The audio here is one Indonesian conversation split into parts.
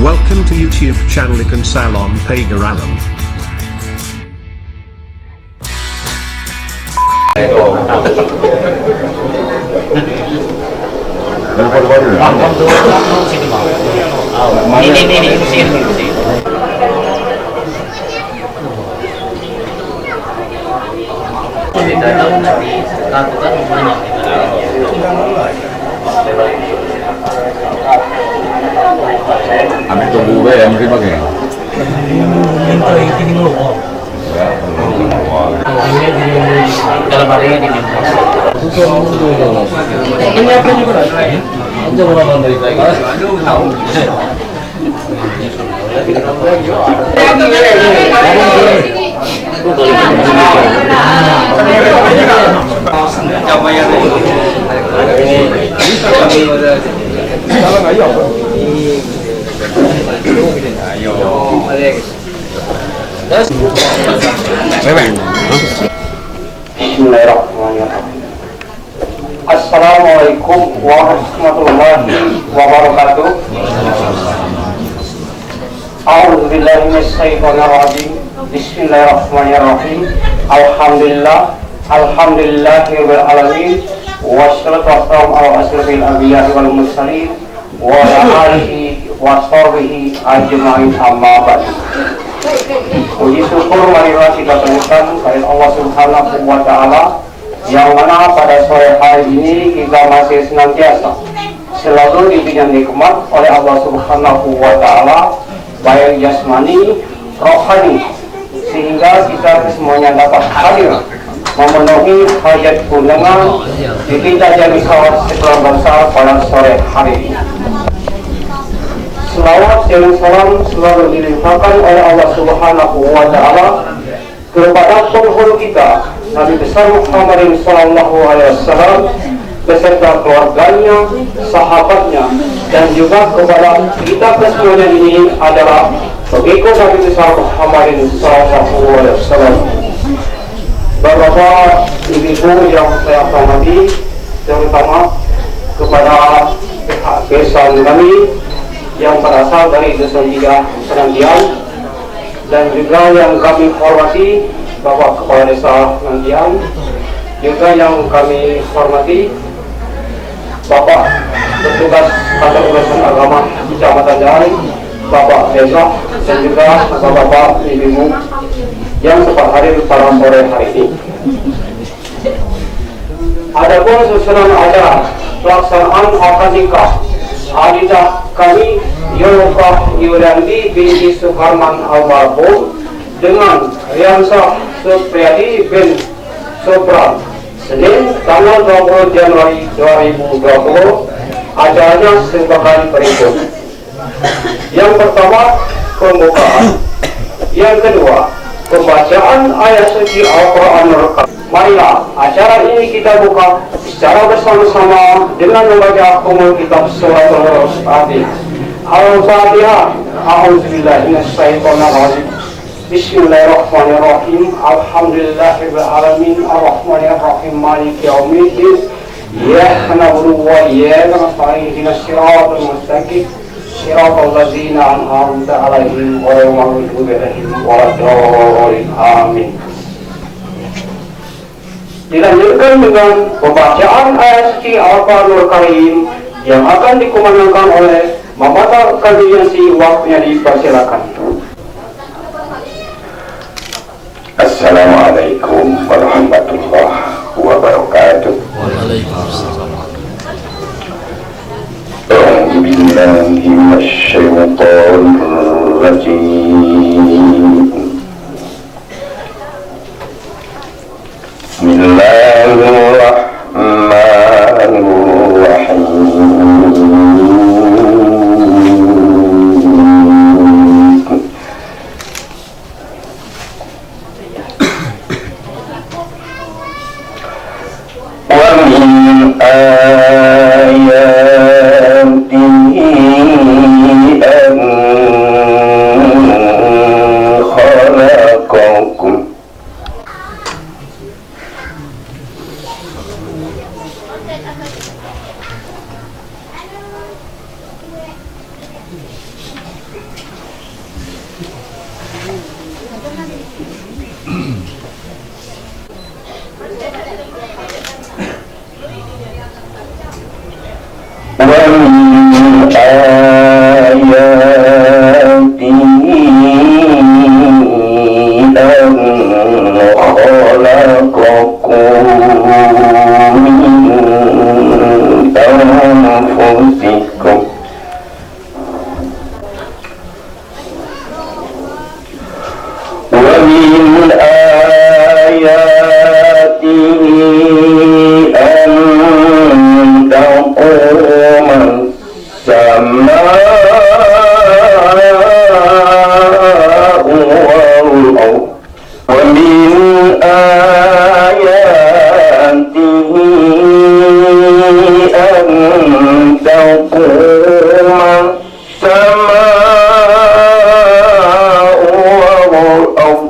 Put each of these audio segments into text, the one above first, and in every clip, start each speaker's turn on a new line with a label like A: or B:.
A: Welcome to YouTube channel Ikan Salon Pagaralam.
B: Ambil tunggu be ya mungkin pakai.
C: Kalau barangnya di ini apa juga? Aja orang dari
D: Bismillahirrahmanirrahim. Assalamualaikum warahmatullahi wabarakatuh. A'udzubillahi minasyaitonirrajim. Bismillahirrahmanirrahim. Alhamdulillahirabbil alamin. Wassalatu wassalamu ala asyrofil anbiya'i wal mursalin wa ala alihi wa sahbihi ajma'in, amma ba'du. Puji syukur marilah kita temukan kepada Allah Subhanahu wa Ta'ala, yang mana pada sore hari ini kita masih senantiasa selalu diberikan nikmat oleh Allah Subhanahu wa Ta'ala, baik jasmani, rohani, sehingga kita semuanya dapat hadir memenuhi hajat undangan di kita jadi kawan sekeluarga pada sore hari ini. Selawat dan salam selalu dilimpahkan oleh Allah Subhanahu wa Ta'ala kepada penghulu kita Nabi besar Muhammad sallallahu alaihi wasallam beserta keluarganya, sahabatnya, dan juga kepada kita semuanya ini adalah pengikut Nabi besar Muhammad sallallahu alaihi wasallam. Bapak, ibu yang saya hormati, terutama kepada pihak besan kami yang berasal dari Desa Tiga Penantian, dan juga yang kami hormati Bapak Kepala Desa Penantian, juga yang kami hormati Bapak petugas kantor urusan agama Kecamatan Jari, Bapak Desa, dan juga Bapak Ibu yang sempat hadir pada sore hari ini. Adapun susunan acara pelaksanaan akad nikah Adita kami Yulukah Yulianti binti Sukarman almarhum dengan Riansah Supriyadi bin Supran, Senin tanggal 20 Januari 2020. Acaranya sebagai berikut. Yang pertama, pembukaan. Yang kedua, pembacaan ayat suci Al-Quranul Karim. Marilah acara ini kita buka secara bersama-sama dengan membaca umul kitab surat Al-Fatihah. Al-Fatihah. A'udzubillahi minasyaitonirrajim. Bismillahirrahmanirrahim. Alhamdulillahirabbil alamin. Arrahmanirrahim. Maliki yaumiddin. Iyyaka na'budu wa iyyaka nasta'in. Ihdinas siratal mustaqim. Siratal ladzina an'amta 'alaihim ghairil maghdubi 'alaihim waladdallin. Amin. Dilanjutkan dengan pembacaan ayat suci Al-Quranul Karim yang akan dikumandangkan oleh Mamata Kaliansi. Waktunya dipersilakan.
E: Assalamualaikum warahmatullahi wabarakatuh.
C: Waalaikumsalam.
E: A'udzu billahi minasyaitonir rajim. Bismillahirrahmanirrahim. Wa min ayatihi an khalaqakum ومن آياته أن خلقكم من أنفسكم ومن آياته أن تقوم السماء والأرض ومن آياته أن تقوم السماء والأرض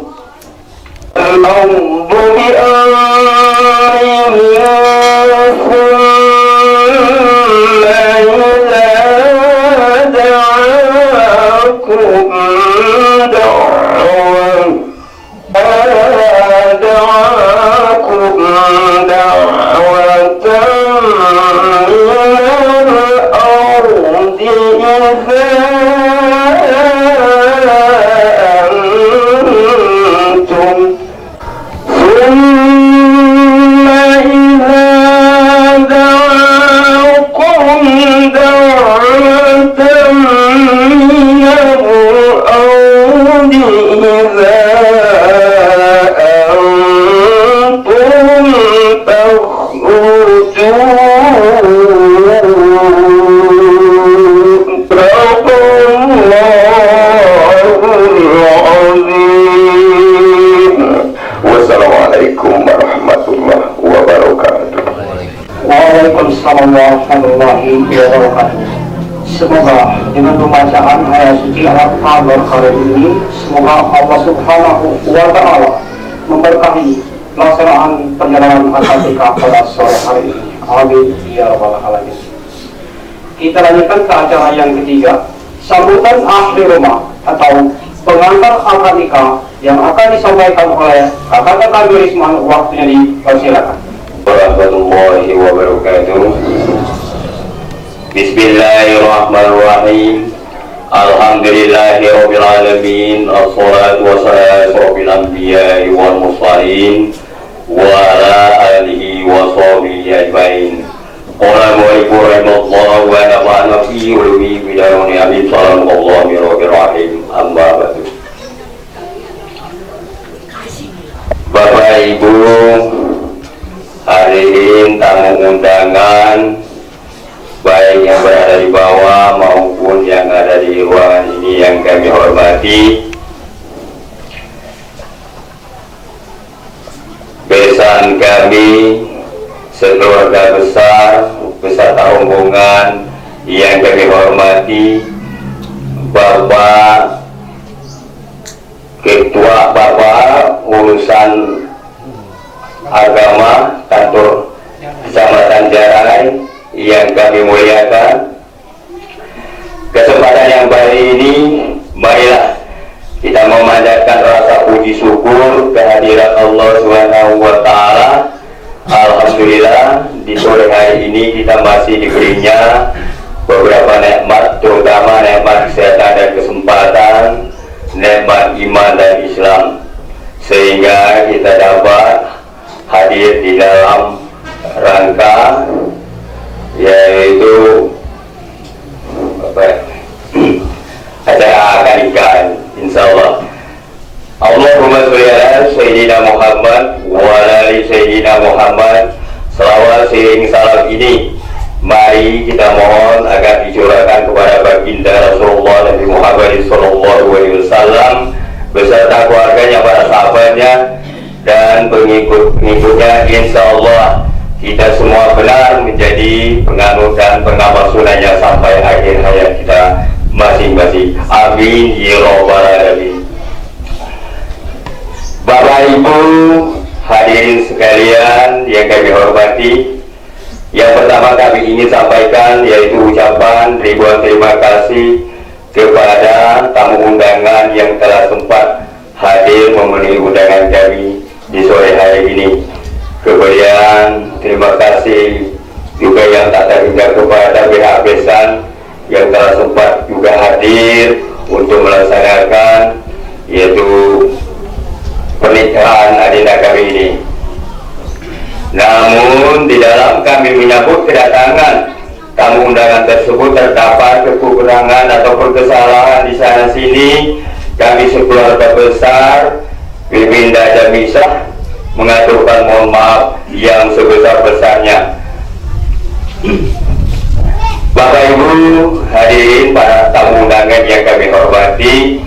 E: الأرض بأمره ثم إذا دعاكم دعوة من الأرض إذا أنتم ثم إذا دعاكم دعوة من الأرض إذا أنتم تخرجون صدق الله العظيم والسلام عليكم ورحمة الله وبركاته.
D: Waalaikumsalam warahmatullahi wabarakatuh. Semoga dengan pembacaan ayat suci Al-Qur'an kali ini, semoga Allah Subhanahu wa Ta'ala memberkahi pelaksanaan perjalanan akad nikah pada sore hari ini. Amin ya rabbal alamin. Kita lanjutkan ke acara yang ketiga, sambutan ahli rumah atau pengantar akad nikah yang akan disampaikan oleh kakak kami Risman. Waktunya dipersilakan.
E: Warahmatullahi wabarakatuh. Bismillahirrahmanirrahim. Alhamdulillahirabbil alamin. Assalatu wassalamu rabbil anbiya'i wal mursalin wa ala alihi wa sahbihi ajmain. Assalamualaikum warahmatullahi wabarakatuh. Ulumi bidayuni amin sallallahu alaihi rahim. Amma ba'du. Bapak Ibu hadirin tamu undangan, baik yang berada di bawah maupun yang ada di ruangan ini yang kami hormati, besan kami sekeluarga besar beserta rombongan yang kami hormati, Bapak Ketua Bapak urusan agama kantor Kecamatan Jarai yang kami muliakan. Kesempatan yang baik ini, marilah kita memanjatkan rasa puji syukur kehadiran Allah Subhanahu wa Ta'ala. Alhamdulillah di sore hari ini kita masih diberinya beberapa nikmat, terutama nikmat kesehatan dan kesempatan, nikmat iman dan Islam, sehingga kita dapat hadir di dalam rangka yaitu acara akad nikah insyaallah. Allahumma sholli ala sayyidina Muhammad wa ala ali sayyidina Muhammad. Selawat sering salam ini mari kita mohon agar dicurahkan kepada baginda Rasulullah Nabi Muhammad sallallahu alaihi wasallam beserta keluarganya, para sahabatnya dan pengikut-pengikutnya. Insyaallah kita semua benar menjadi penganut dan pengamal sunnahnya sampai akhir hayat kita masing-masing. Amin ya rabbal alamin. Bapak Ibu hadirin sekalian yang kami hormati, yang pertama kami ingin sampaikan yaitu ucapan ribuan terima kasih kepada tamu undangan yang telah sempat hadir memenuhi undangan kami di sore hari ini. Kemudian terima kasih juga yang tak terhingga kepada pihak kami menyambut kedatangan tamu undangan tersebut terdapat kekurangan ataupun kesalahan di sana sini, kami sekeluarga besar Bibinda Jamisah mengaturkan mohon maaf yang sebesar-besarnya. Bapak Ibu hadirin para tamu undangan yang kami hormati,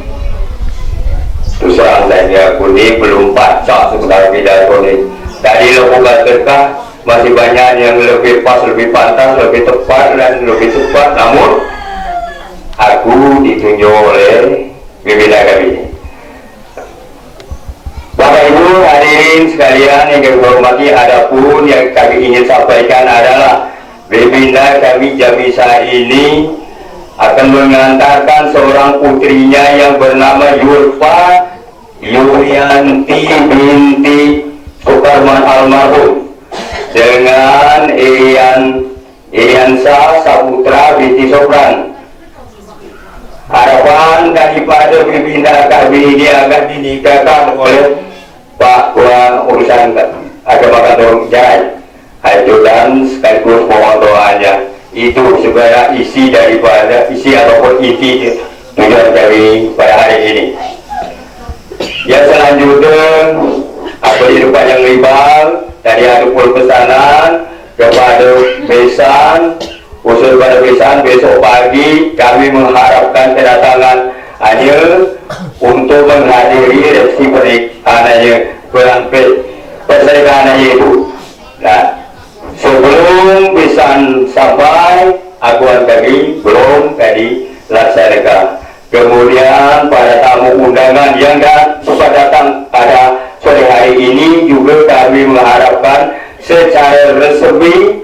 E: terus terang saya diakuni belum baca sebenarnya pidato ini. Tadi bukan terkah, masih banyak yang lebih pas, lebih pantas, lebih tepat dan lebih cepat, namun aku ditunjuk oleh pimpinan kami. Bapak Ibu hadirin sekalian yang kami hormati, adapun yang kami ingin sampaikan adalah pimpinan kami Jamisah ini akan mengantarkan seorang putrinya yang bernama Yulfa Yurianti binti Sukarman almarhum dengan Iriansa Saputra binti Sopran. Harapan daripada pimpinan kami ini akan dinikahkan oleh Pak Ketua Urusan Agama Kantor Jaya. Itu dan sekaligus mohon doanya. Itu sebenarnya isi daripada isi ataupun inti tujuan kami pada hari ini. Yang selanjutnya apa di depan yang ribal tadi ada pun pesanan kepada besan, usul pada besan besok pagi kami mengharapkan kedatangan hanya untuk menghadiri resepsi pernikahan itu. Nah, sebelum besan sampai akuan kami belum tadi laksanakan. Kemudian pada tamu undangan yang sempat datang pada sore hari ini juga kami mengharapkan secara resmi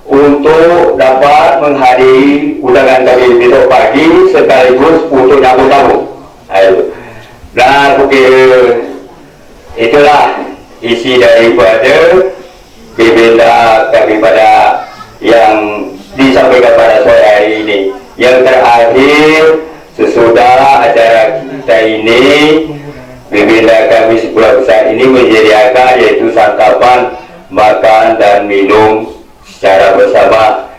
E: untuk dapat menghadiri undangan kami besok pagi sekaligus untuk nyambut tamu. Dan itulah isi daripada agenda kami pada yang disampaikan pada sore hari ini. Yang terakhir, sesudah acara kita ini, pimpinan kami sekolah besar ini menyediakan yaitu santapan, makan dan minum secara bersama.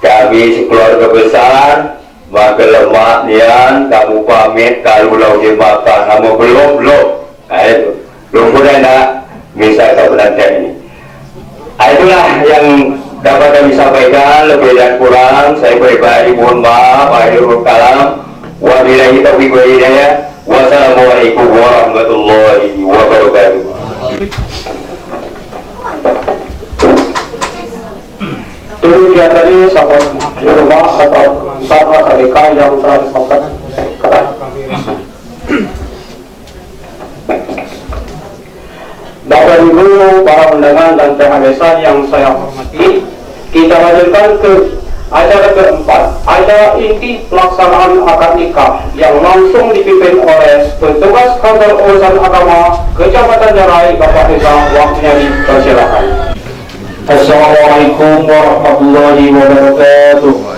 E: Kami sekeluarga besar maka lemak nian kamu pamit kalau lagi makan, namun belum pernah nak misal penantian ini. Itulah yang dapat kami sampaikan. Lebih dan kurang saya pribadi mohon maaf. Akhirul kalam. Wabillahi taufiq wal hidayah. Wassalamualaikum warahmatullahi wabarakatuh.
D: Itu dia tadi sahabat di rumah atau sahabat ADK yang telah disampaikan. Bapak Ibu, para undangan dan PHBSan yang saya hormati, kita lanjutkan ke acara keempat, acara inti pelaksanaan akad nikah yang langsung dipimpin oleh petugas kantor urusan agama Kecamatan Jarai, Bapak Rizal. Waktunya dipersilakan. Assalamualaikum warahmatullahi wabarakatuh.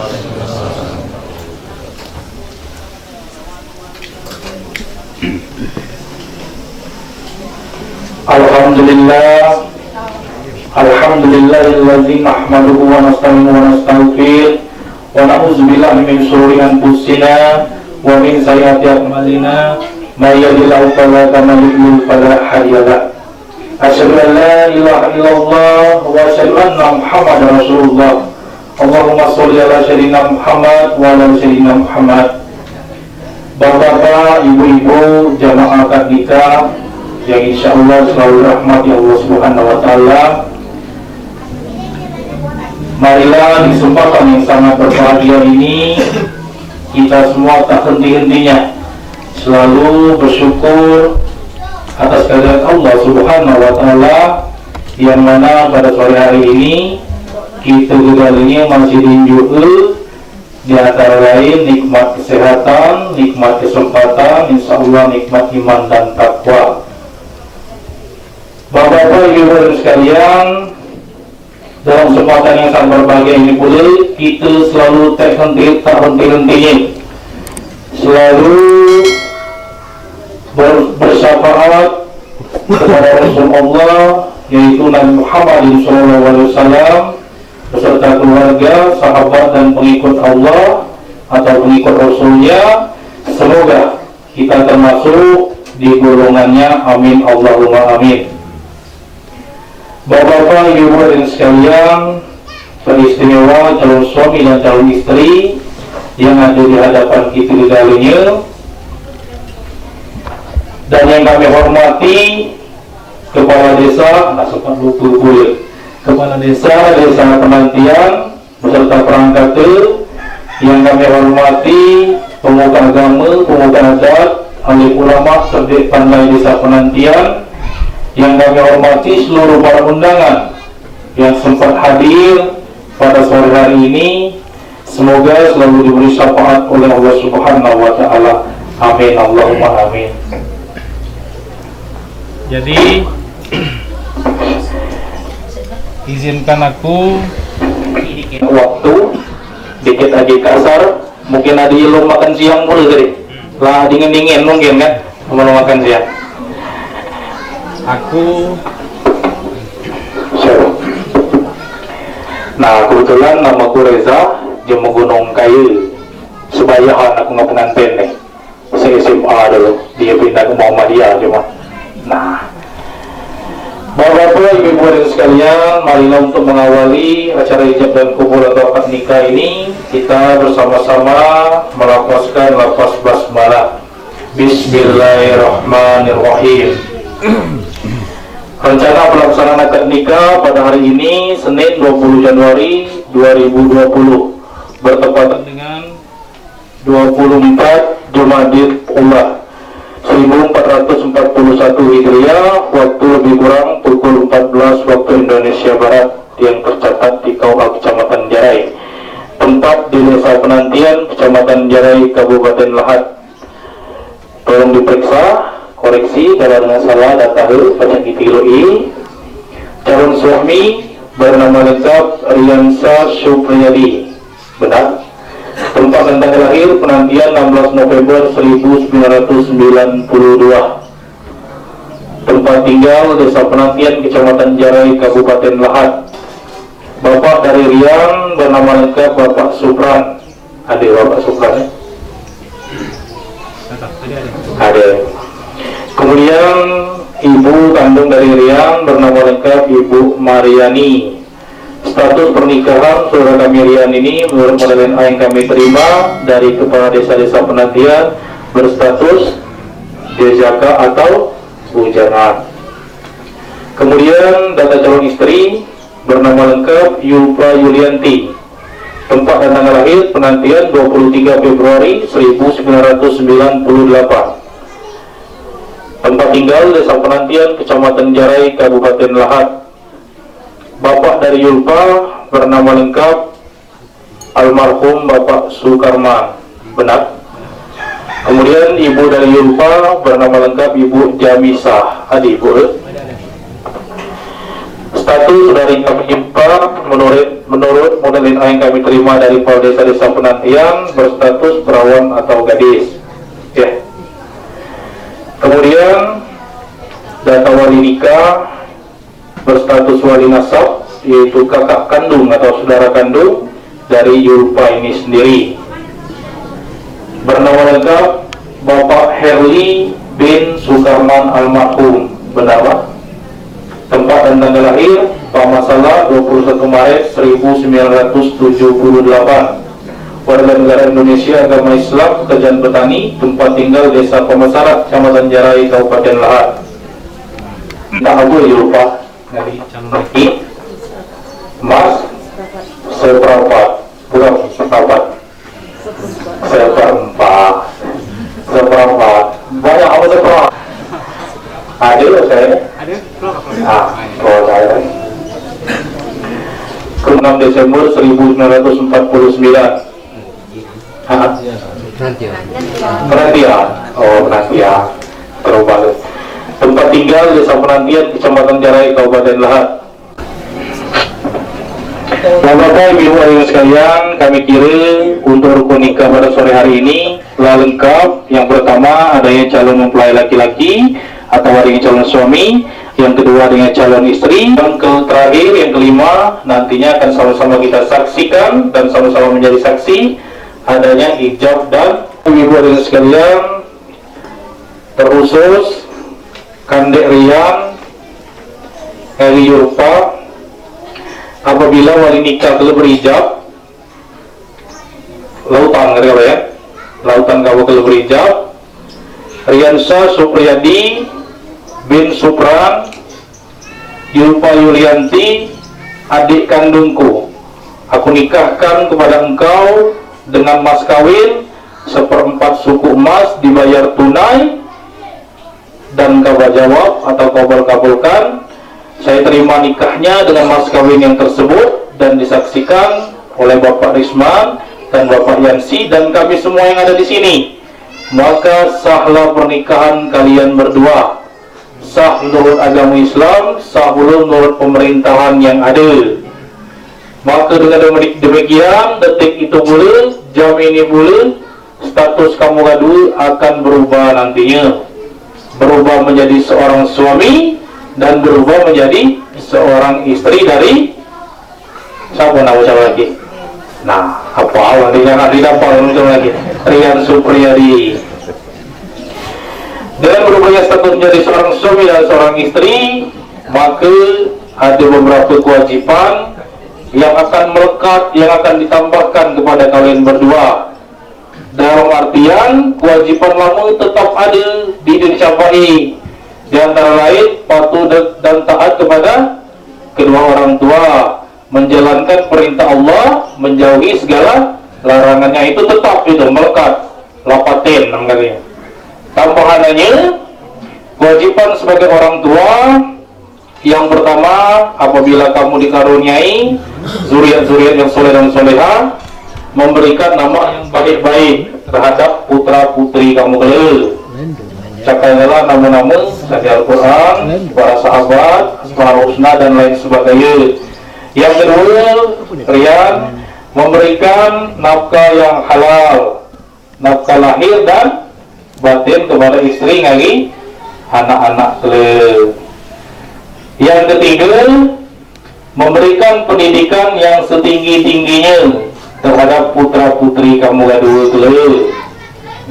D: Alhamdulillahilladzi nahmaduhu wa nasta'inuhu wa nastaghfiruh wa na'udzu billahi min shururi anfusina wa min sayyiati a'malina may yahdihillahu fala mudilla fala hadiya lahu. Asyhadu an la ilaha illallah wa asyhadu anna Muhammadar Rasulullah. Allahumma sholli ala sayyidina Muhammad wa ala sayyidina Muhammad. Bapak-bapak, ibu-ibu, jamaah akad nikah yang insya Allah selalu rahmati Allah Subhanahu wa Ta'ala, marilah di kesempatan yang sangat berbahagia ini kita semua tak henti-hentinya selalu bersyukur atas kehadirat Allah Subhanahu wa Ta'ala, yang mana pada sore hari ini kita juga ini masih diunjukkan di antara lain nikmat kesehatan, nikmat kesempatan, insya Allah nikmat iman dan takwa. Bapak-bapak, ibu-ibu sekalian, dalam kesempatan yang sangat berbahagia ini pula kita selalu tak henti-hentinya selalu bersyafaat kepada Rasulullah, yaitu Nabi Muhammad SAW,
F: beserta keluarga, sahabat dan pengikut Allah atau pengikut Rasulnya. Semoga kita termasuk di golongannya. Amin Allahumma amin. Bapak-bapak, ibu dan sekalian, teristimewa calon suami dan calon istri yang ada di hadapan kita di dalamnya, dan yang kami hormati Kepala Desa, Kepala Desa Penantian beserta perangkatnya, yang kami hormati pemuka agama, pemuka adat, alim ulama, serta pandai Desa Penantian, yang kami hormati seluruh para undangan yang sempat hadir pada sore hari ini. Semoga selalu diberi syafaat oleh Allah Subhanahu wa Ta'ala. Amin Allahumma amin.
G: Jadi izinkan aku
F: waktu dikit lagi kasar, mungkin ada yang belum makan siang mulai tadi lah, dingin mungkin kan belum makan siang.
G: Aku
F: Nah kebetulan nama aku Reza, jemu Gunung Kayu, sebayahan aku nggak pengantin nih, saya SMA dulu, dia pindah ke Muhammadiyah cuma. Nah, bapak-bapak, ibu-ibu dan sekalian, marilah untuk mengawali acara ijab dan kubur atau akad nikah ini, kita bersama-sama melafazkan lafaz basmalah. Bismillahirrahmanirrahim. Rencana pelaksanaan akad nikah pada hari ini, Senin 20 Januari 2020, bertepatan dengan 24 Jumadil Ula 1441 Hijriah, waktu lebih kurang pukul 14 waktu Indonesia Barat, yang tercatat di KUA Kecamatan Jarai, tempat di Desa Penantian, Kecamatan Jarai, Kabupaten Lahat. Tolong diperiksa, koreksi kalau dengan salah data pada ditilui. Calon suami bernama lengkap Riansa Supriyadi, benar. Tempat dan tanggal lahir Penantian 16 November 1992. Tempat tinggal Desa Penantian, Kecamatan Jarai, Kabupaten Lahat. Bapak dari Rian bernama lengkap Bapak Supran. Ada Bapak Supran ya? Ada. Kemudian ibu kandung dari Rian bernama lengkap Ibu Mariani. Status pernikahan saudara kami Rian ini menurut model A yang kami terima dari Kepala Desa-Desa Penantian berstatus jejaka atau bujangan. Kemudian data calon istri bernama lengkap Yulpa Yulianti. Tempat dan tanggal lahir Penantian 23 Februari 1998. Tempat tinggal Desa Penantian, Kecamatan Jarai, Kabupaten Lahat. Bapak dari Yulpa bernama lengkap almarhum Bapak Sukarman, benar. Kemudian ibu dari Yulpa bernama lengkap Ibu Jamisah. Ada ibu. Status dari kami Yulpa menurut model A yang kami terima dari Kepala Desa-Desa Penantian berstatus perawan atau gadis. Ya. Kemudian data wali nikah berstatus wali nasab, yaitu kakak kandung atau saudara kandung dari Yulpa ini sendiri. Bernama lengkap Bapak Herli bin Sukarman almarhum, benar Pak? Tempat dan tanggal lahir Pak Masalah 21 Maret 1978. Warga negara Indonesia, agama Islam, pekerjaan petani, tempat tinggal Desa Pemasaran, Kecamatan Jarai, Kabupaten Lahat. Tak aku Yulpa dari calon laki Mas seperempat, bukan seperempat banyak apa seperempat ada loh saya kalau saya 6 Desember 1949. Penantian, oh Penantian terobak. Tempat tinggal Desa Penantian, Kecamatan Jarai, Kabupaten Lahat. Bapak-bapak, ibu dan sekalian, kami kirim untuk rukun nikah pada sore hari ini telah lengkap. Yang pertama adanya calon mempelai laki-laki atau adanya calon suami, yang kedua dengan calon istri, yang terakhir, yang kelima, nantinya akan sama-sama kita saksikan dan sama-sama menjadi saksi adanya ijab dan ibu dan sekalian, terkhusus Kandek Rian Eri Yurpa, apabila wali nikah telah berijab, lautan kalau telah berijab, Riansa Supriyadi bin Supran Yulpa Yulianti, adik kandungku, aku nikahkan kepada engkau dengan mas kawin 1/4 suku emas dibayar tunai, dan kabar jawab atau kabar kabulkan, saya terima nikahnya dengan mas kawin yang tersebut dan disaksikan oleh Bapak Risman dan Bapak Yansi dan kami semua yang ada di sini. Maka sahlah pernikahan kalian berdua, sah menurut agama Islam, sah menurut pemerintahan yang ada. Maka dengan demikian, detik itu boleh, jam ini boleh, status kamu gaduh akan berubah nantinya, berubah menjadi seorang suami dan berubah menjadi seorang istri dari siapa lagi? Nah, apa awal jangan didapat lagi. Rian Supriyadi. Dengan berubahnya status menjadi seorang suami dan seorang istri, maka ada beberapa kewajiban yang akan melekat, yang akan ditambahkan kepada kalian berdua. Dalam artian kewajiban lama tetap ada di dicapai. Di antara lain patuh dan taat kepada kedua orang tua, menjalankan perintah Allah, menjauhi segala larangannya, itu tetap itu melekat, lapatin namanya. Tambahannya, kewajiban sebagai orang tua yang pertama, apabila kamu dikaruniai zuriat-zuriat yang soleh dan soleha, memberikan nama yang baik-baik terhadap putra-putri kamu kelak. Cakailah nama-nama dari Al-Quran, para sahabat, para husna dan lain sebagainya. Yang kedua, Rian memberikan nafkah yang halal, nafkah lahir dan batin kepada istri ngagi anak-anak kelak. Yang ketiga, memberikan pendidikan yang setinggi-tingginya terhadap putra-putri kamu gaduh kelak.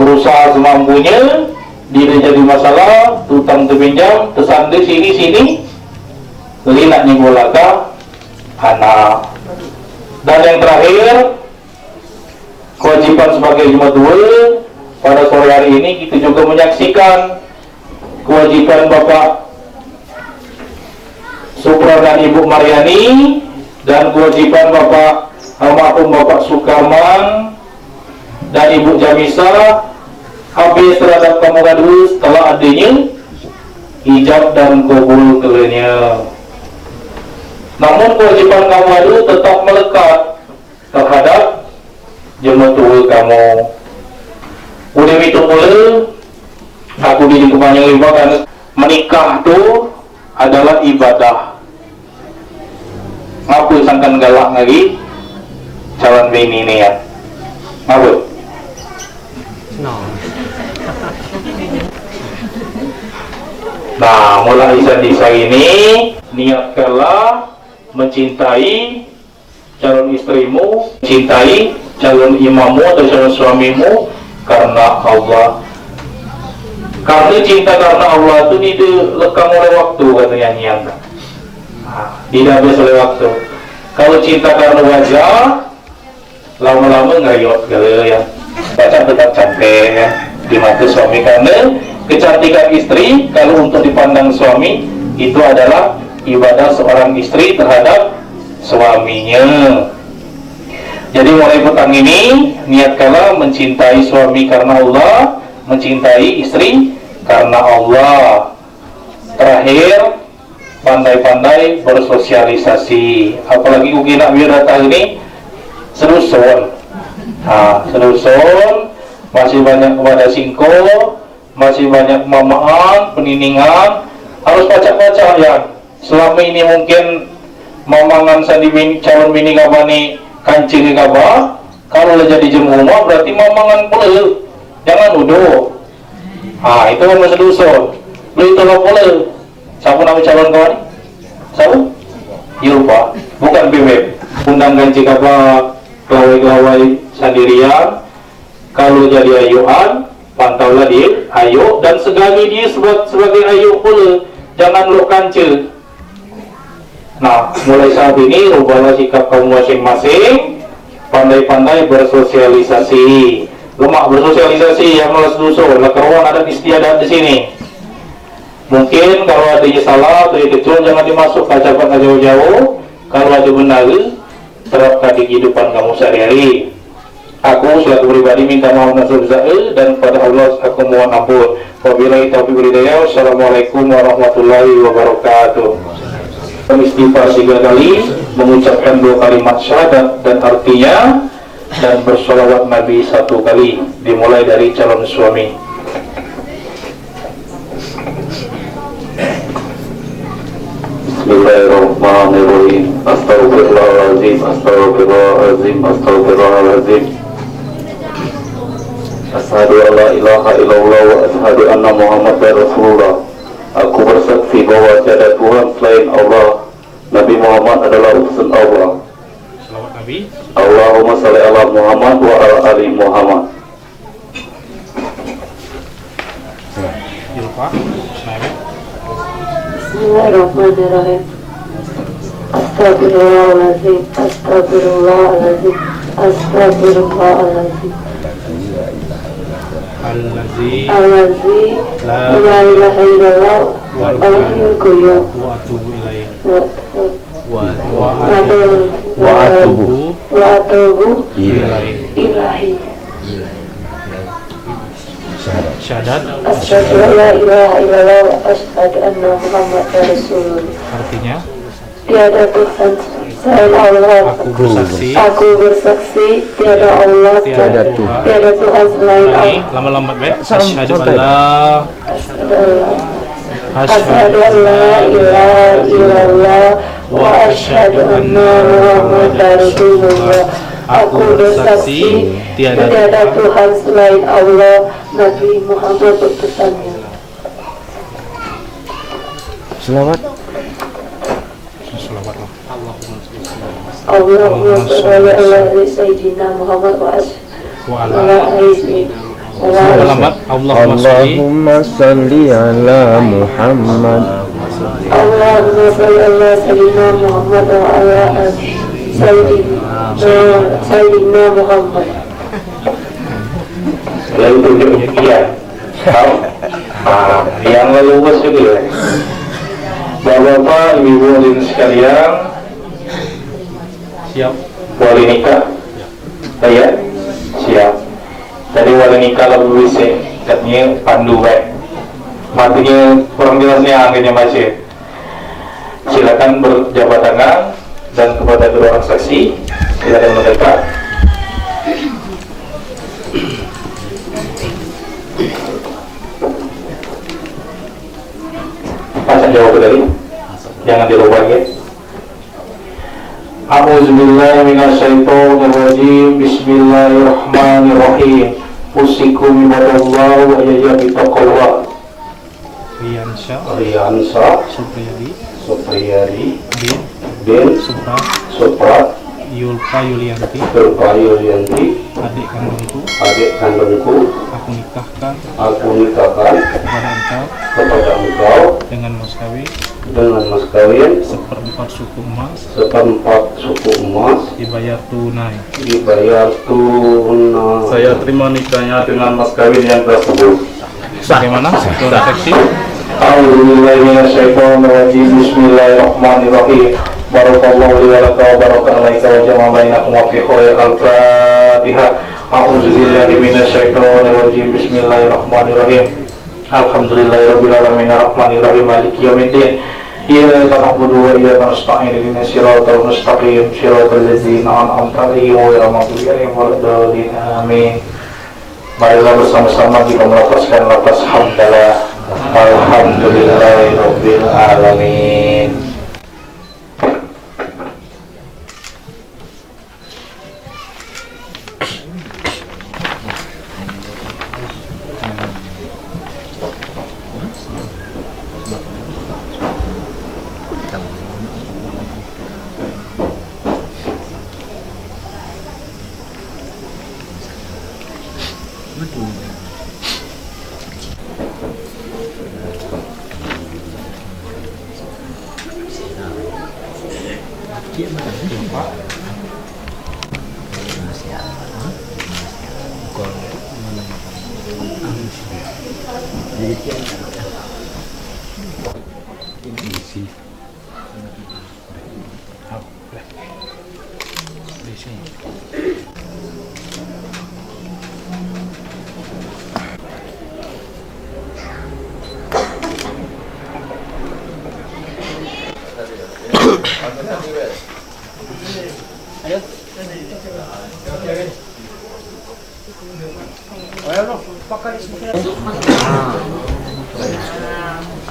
F: Berusaha semampunya, tidak jadi masalah, tutang terpinjam, tersandar sini-sini, linak nyingolaka anak. Dan yang terakhir, kewajiban sebagai jemaah pada sore hari ini kita juga menyaksikan kewajiban Bapak Supra dan Ibu Mariani dan kewajiban Bapak almarhum Bapak Sukarman dan Ibu Jamisa habis terhadap kamu gaduh setelah adanya ijab dan kabul kelenya. Namun kewajiban kamu gaduh tetap melekat terhadap jemaah tua kamu. Udah itu boleh aku di kebanyakan lima kan menikah itu adalah ibadah. Ngapu sangkan galak lagi calon bini ini ya. Ngapu? No. Nah, mulai disa ini niatkanlah mencintai calon istrimu, mencintai calon imammu atau calon suamimu karena Allah. Karena cinta karena Allah itu tidak lekang oleh waktu, katanya nyanyian. Tidak habis oleh waktu. Kalau cinta karena wajah, lama-lama ngayot gitu ya. Baca tetap cantik ya di mata suami, karena kecantikan istri kalau untuk dipandang suami itu adalah ibadah seorang istri terhadap suaminya. Jadi mulai petang ini niatkanlah mencintai suami karena Allah, mencintai istri karena Allah. Terakhir, pandai-pandai bersosialisasi. Apalagi ukina biar datang ini selusun. Selusun masih banyak kepada singko, masih banyak mamaan, peniningan, harus baca-baca ya. Selama ini mungkin mamangan sandi calon bini ngabani kancing ngaba, kalau jadi jemuma berarti mamangan pula, jangan udo. Itu masih selusun. Beli tolong pula, Sampun nama calon kawan? Sabu? Yupa, bukan bebek. Undang ganci kapal kelawai-kelawai sendirian. Kalau jadi ayuan, pantaulah dia ayo dan segani dia sebagai ayo pula. Jangan lo kancil. Nah, mulai saat ini rubahlah sikap kamu masing-masing. Pandai-pandai bersosialisasi. Lemak bersosialisasi yang malas duso. Lakaruan ada istiadat di sini. Mungkin kalau ada salah atau kecil jangan dimasuk kacapan jauh-jauh. Kalau ada benar, terapkan di kehidupan kamu sehari-hari. Aku selaku pribadi minta maaf dan kepada Allah aku mohon ampun. Wabillahi taufiq wal hidayah. Wassalamualaikum warahmatullahi wabarakatuh. Istighfar 3 kali, mengucapkan 2 kalimat syahadat dan artinya, dan bersolawat Nabi 1 kali. Dimulai dari calon suami. Bismillahirrahmanirrahim. Astaghfirullahaladzim, astaghfirullahaladzim, astaghfirullahaladzim. Asyhadu an la ilaha illallah wa asyhadu anna Muhammadar Rasulullah. Aku bersaksi bahwa tiada Tuhan selain Allah. Nabi Muhammad adalah utusan Allah.
G: Salawat Nabi.
F: Allahumma shalli ala Muhammad wa ala ali Muhammad.
G: Yupa. Nabi.
H: Bismillahirrahmanirrahim. Astagfirullahaladzim, astagfirullahaladzim, astagfirullahaladzim. Al-Lazi la ilaha illallah al-hayyul qayyum
G: Wa atubu ilaih.
H: wa atubu ilahi.
G: Syahadat.
H: Asyhadu an la ilaha illallah wa asyhadu anna Muhammadar Rasulullah.
G: Artinya,
H: Tiada Tuhan selain Allah. Aku bersaksi tiada Allah, tiada Tuhan selain Allah.
G: Lama-lambat baik. Asyhadu an la
H: Asyhadu an la ilaha illallah wa asyhadu anna Muhammadar Rasulullah. Aku bersaksi tiada Tuhan selain Allah, Nabi Muhammad utusannya.
G: Selawat.
H: Allahumma sholli ala sayyidina Muhammad wa ala alihi
I: Allahumma salli ala Muhammad.
H: Allahumma sholli ala sayyidina Muhammad wa ala alihi sayyidina Muhammad.
F: Lalu demikian. Yang leluhur juga. Bapak-bapak, ibu hadirin sekalian,
G: Siap.
F: wali nikah, saya siap. Tadi wali nikah lebih bisa, katanya pandu baik. Matinya kurang jelasnya anginnya masih. Silakan berjabat tangan dan kepada kedua orang saksi, silakan mendekat. Pasang jawab tadi, jangan dirubah ya. A'udzubillahi minasyaitonirrajim. Bismillahirrahmanirrahim. Usikum ibadallah wa iyyakum bittaqwa. Riansa Supriyadi bin Supra
G: Yulianti, adik kandungku, aku nikahkan
F: kepada engkau
G: dengan mas
F: kawin
G: seperempat suku
F: emas
G: dibayar tunai.
F: Saya terima nikahnya dengan mas kawin yang tersebut.
G: Bagaimana? Seksi.
F: A'udzubillahi minasyaitonirrajim. Bismillahirrahmanirrahim. Barakallahu li wa lakum wa barakalaika wa jama'a bainakum wa fi khairil Al-Fatihah. A'udzubillahi minasyaitonirrajim. Bismillahirrahmanirrahim. Alhamdulillahirabbil alamin arrahmanir rahim maliki yaumiddin. Iyyaka na'budu wa iyyaka nasta'in ihdinas siratal mustaqim siratal ladzina an'amta 'alaihim ghairil maghdubi 'alaihim waladdallin. Amin. Marilah bersama-sama kita melafazkan lafaz hamdalah. Alhamdulillahirabbil alamin.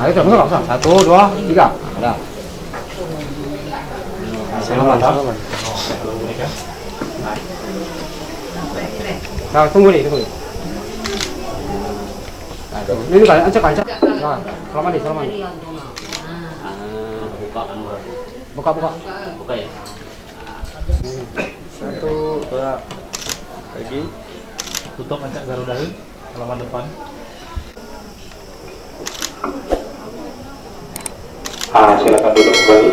J: Ayo masuk, masuk. 1, 2, 3. Ada. Nah, tunggu nih, tunggu. Ini kan ancak. Nah, selamat nih. Buka.
C: Buka ya.
J: 1, 2. Lagi.
G: Tutup ancak Garuda halaman depan.
F: Silakan duduk kembali.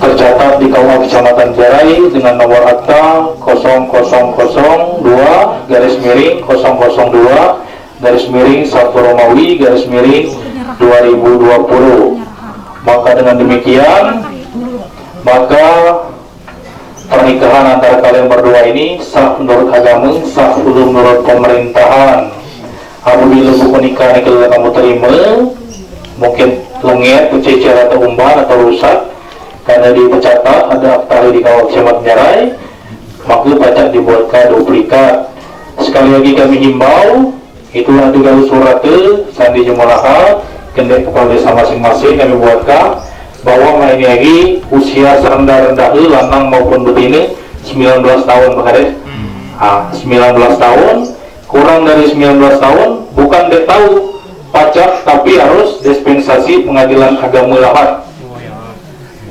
F: Tercatat di KUA Kecamatan Jarai dengan nomor akta 0002 garis miring 002 garis miring 1 Romawi garis miring 2020. Maka dengan demikian, maka pernikahan antara kalian berdua ini sah menurut agama, sah menurut pemerintahan. Apabila buku nikah yang kamu terima mungkin lengket, kececer atau umbar atau rusak karena dipecatat ada akta di KUA Kecamatan Jarai, maka pajak dibuatkan duplikat. Sekali lagi kami himbau, itulah juga surat ke sandi jemalaha kendek kepala desa masing-masing kami buatkan bahwa main lagi usia serendah-rendah lanang maupun betina 19 tahun Pak 19 tahun, kurang dari 19 tahun bukan dia tahu pajak tapi harus dispensasi pengadilan agama lahat.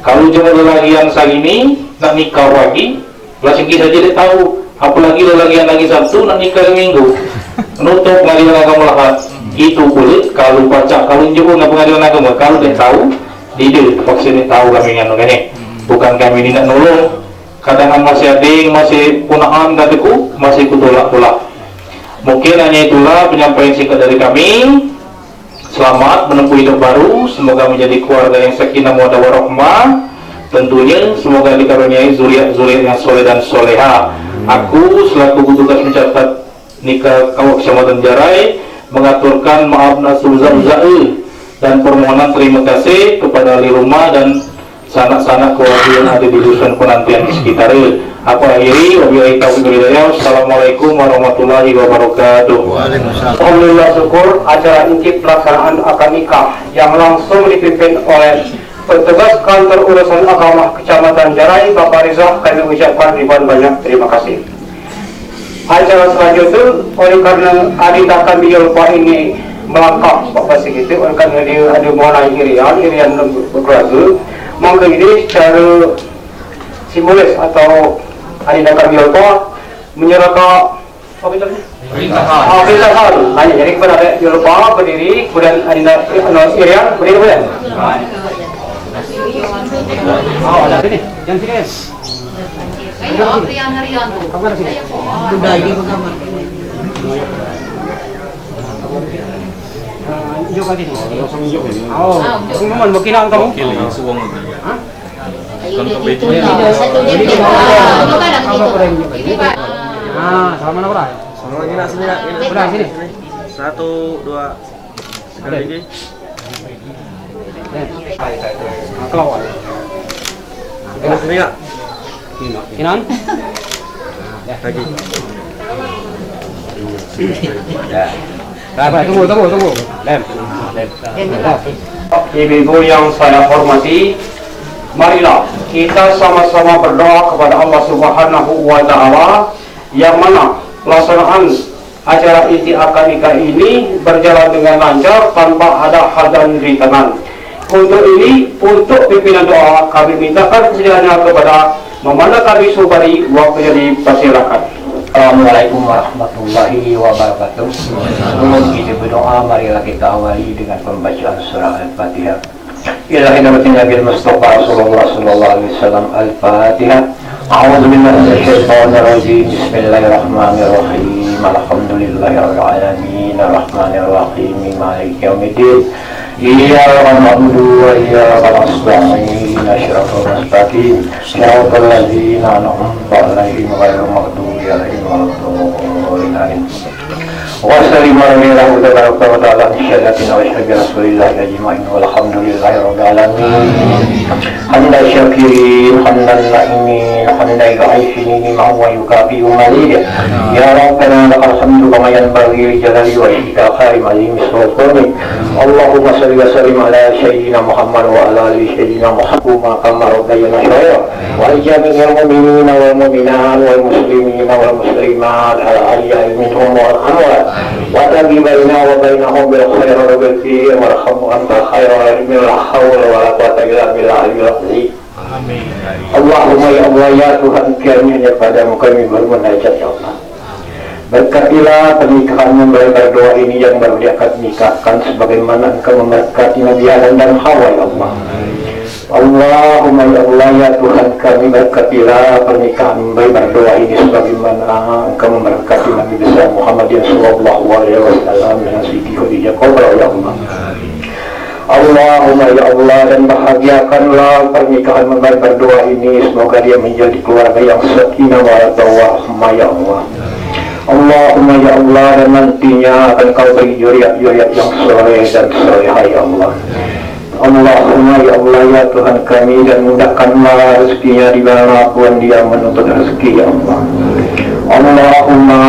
F: Kalau cuma lelaki yang segini nak nikah lagi, langsung saja dia tahu. Apalagi lelaki yang lagi Sabtu nak nikah minggu, nutup pengadilan agama lahat. Itu kulit kalau pajak, kalau juga nggak pengadilan agama, kalau dia tahu, dia terpaksa dia tahu kami yang ini. Bukan kami ini nak nolong. Kadang masih ada yang masih punaan kataku, masih kutolak-tolak. Mungkin hanya itulah penyampaian singkat dari kami. Selamat menempuh hidup baru, semoga menjadi keluarga yang sakinah mawaddah warahmah. Tentunya semoga dikaruniai zuriat yang soleh dan soleha. Aku selaku petugas mencatat nikah KUA Kecamatan Jarai mengaturkan maaf nasuzal-zal dan permohonan terima kasih kepada ahli rumah dan sanak-sanak keluarga yang ada di dusun penantian di sekitar. Aku akhiri, wabillahi taufiq wal hidayah. Assalamualaikum warahmatullahi wabarakatuh.
D: Alhamdulillah syukur acara inti pelaksanaan akad nikah yang langsung dipimpin oleh petugas kantor urusan agama Kecamatan Jarai Bapak Rizah, kami ucapkan ribuan banyak terima kasih. Acara selanjutnya oleh karena adita kami lupa ini melangkah Bapak segitu, oleh karena dia ada mulai irian berkeluarga, maka ini secara simbolis atau adita kami lupa menyerahkan perintahan. Hanya jadi kepada ada lupa berdiri, kemudian adita irian berdiri kemudian.
J: Oh, ada sini. Yang sini.
K: Ayo, Rian tuh.
J: Kamu ada sini.
K: Sudah ini kamar.
J: Hijau kali ini. Oh, kamu mau bikin apa kamu?
G: Suwong.
J: Hah?
K: Kan kebetulan satu jadi ini Pak.
J: Nah, sama mana orang?
I: Sama lagi nak sini nak.
J: Udah sini.
I: 1, 2. Sekali lagi.
J: Keluar.
I: Ini sini nak.
J: Kinan?
I: Lagi.
J: Baik, tunggu. Lem.
D: Ibu-ibu yang saya hormati, marilah kita sama-sama berdoa kepada Allah Subhanahu wa Ta'ala, yang mana pelaksanaan acara inti akad nikah ini berjalan dengan lancar tanpa ada hal dan rintangan. Untuk ini, untuk pimpinan doa kami mintakan kesediaannya kepada Memanda kami Subari, waktunya dipersilakan. Assalamualaikum warahmatullahi wabarakatuh. Sebelum kita berdoa, marilah kita awali dengan pembacaan surah Al-Fatihah. Ilahi namatin Nabi Mustafa Rasulullah sallallahu alaihi wasallam. Al-Fatihah. A'udzu billahi minasyaitonir rajim. Bismillahirrahmanirrahim. Alhamdulillahirabbil alamin. Arrahmanir rahim. Maliki yaumiddin. Iyyaka na'budu wa iyyaka nasta'in. Shiratal mustaqim. Shiratal ladzina an'amta 'alaihim ghairil maghdubi 'alaihim waladdallin. Wa sallallahu alaihi wa ta'ala syahadatin wa syahadati rasulillahi ajma'in walhamdulillahi rabbil alamin. Hamdan syakirin, hamdan na'imin, hamdan ghaifin mimma huwa yukafi mazid. Ya Rabbana lakal hamdu kama yanbaghi li jalali wajhika karim azim sultanik. Allahumma salli wa sallim ala sayyidina Muhammad wa ala ali sayyidina Muhammad kama rabbayana shaykha wa jami'il mu'minina wal mu'minat wal muslimina wal muslimat al ahya'i minhum wal amwat. وَتَقِي بَيْنَا وَبَيْنَهُمْ بِالْخَيْرِ وَبِالْخَيْرِ وَارْحَمْ أَنْتَ خَيْرُ الرَّاحِمِينَ لَا حَوْلَ وَلَا قُوَّةَ إِلَّا بِاللَّهِ الْعَلِيِّ الْعَظِيمِ. Allahumma ya Allah ya Tuhan, kami hanya padamu kami bermunajat ya Allah. Berkatilah pernikahan memberi berdoa ini yang baru diangkat nikahkan sebagaimana Engkau memberkati Nabi Adam dan Hawa ya Allah. Allahumma ya Allah ya Tuhan, kami berkatilah pernikahan memberi berdoa ini sebagaimana Engkau memberkati Nabi besar Muhammad sallallahu alaihi wasallam dengan Siti Khadijah Kubra ya Allah. Allahumma ya Allah, dan bahagiakanlah pernikahan memberi berdoa ini, semoga dia menjadi keluarga yang sakinah mawaddah warahmah ya Allah. Allahumma ya Allah, dan nantinya akan Kau beri zuriat-zuriat yang soleh dan solehah ya Allah. Allahumma ya Allah ya Tuhan kami, dan mudahkanlah rezekinya di mana pun dia menuntut rezeki ya Allah. Allahumma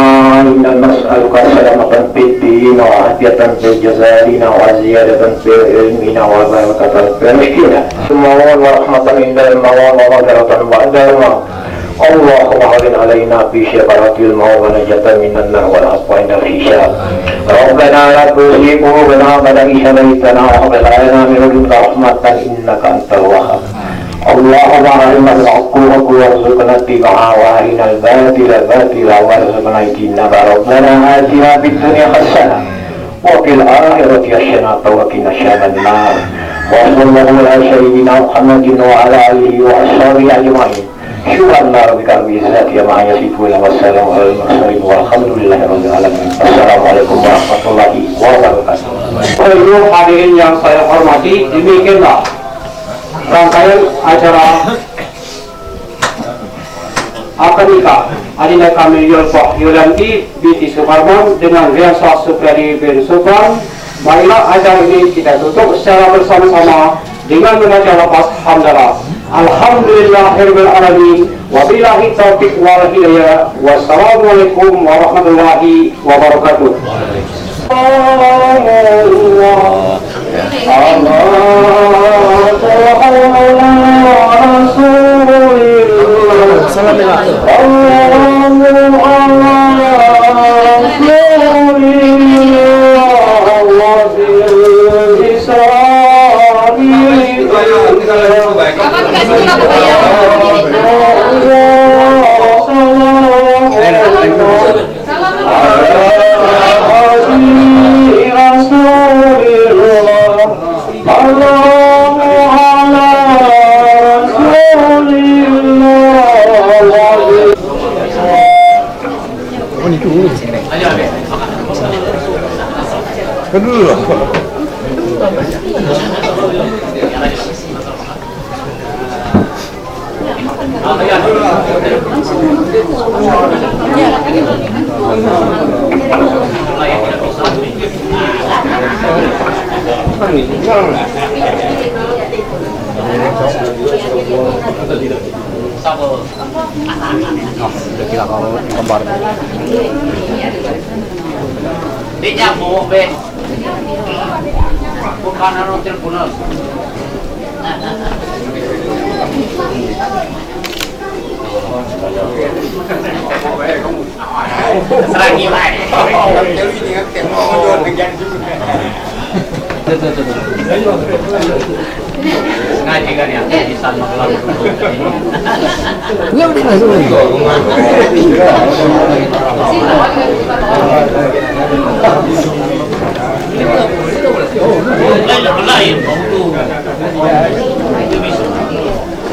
D: inna nas'aluka salamatan fid din wa afiyatan fil jazarina wa ziyadatan fil ilmina wa barakatan fil rizqina. Wa rahmatan indal mawal wa maghfiratan ba'dal maut. Allahumma halin alaina fi syafaratil maut wa najatan minan nar wal afwa indal hisab. Rabbana la tuzigh qulubana ba'da idh hadaytana wa hab lana min ladunka rahmatan innaka antal wahhab. Allahumma arimna al-'aquwa warzuqna ittiba'a wa arina al-batila batila warzuqna ijtinaba. Rabbana atina fid dunya hasanah wa fil akhirati hasanah wa qina adzaban nar. Wa sallallahu ala sayyidina Muhammadin wa ala alihi wa ashabihi ajma'in. Subhana rabbika rabbil izzati amma yasifun wa salamun alal mursalin walhamdulillahi rabbil alamin. Assalamualaikum warahmatullahi wabarakatuh. Hadirin yang saya hormati, demikianlah rangkaian acara akad nikah Adinda kami Yulfah Yulanti binti Sukarman dengan Riasa Supriyadi bin Sukran. Marilah acara ini kita tutup secara bersama-sama dengan membaca lafaz hamdalah. Alhamdulillahirabbil alamin wa billahi taufiq wal hidayah. Wassalamualaikum warahmatullahi wabarakatuh.
J: Di nyamuk be, bukan anu tribunal. Seragi baik.
C: ngaji kan ya, di sana kalau
J: Enggak udah langsung lagi.
C: lain.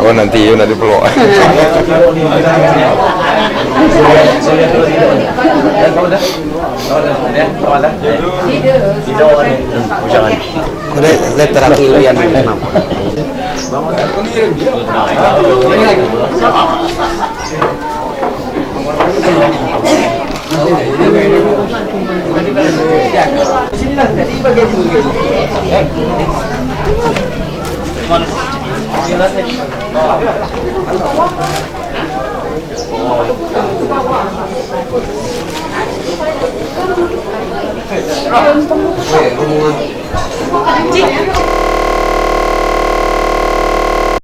B: Oh nanti yuk nanti peluk.
J: Udah terakhir yang
K: Cik.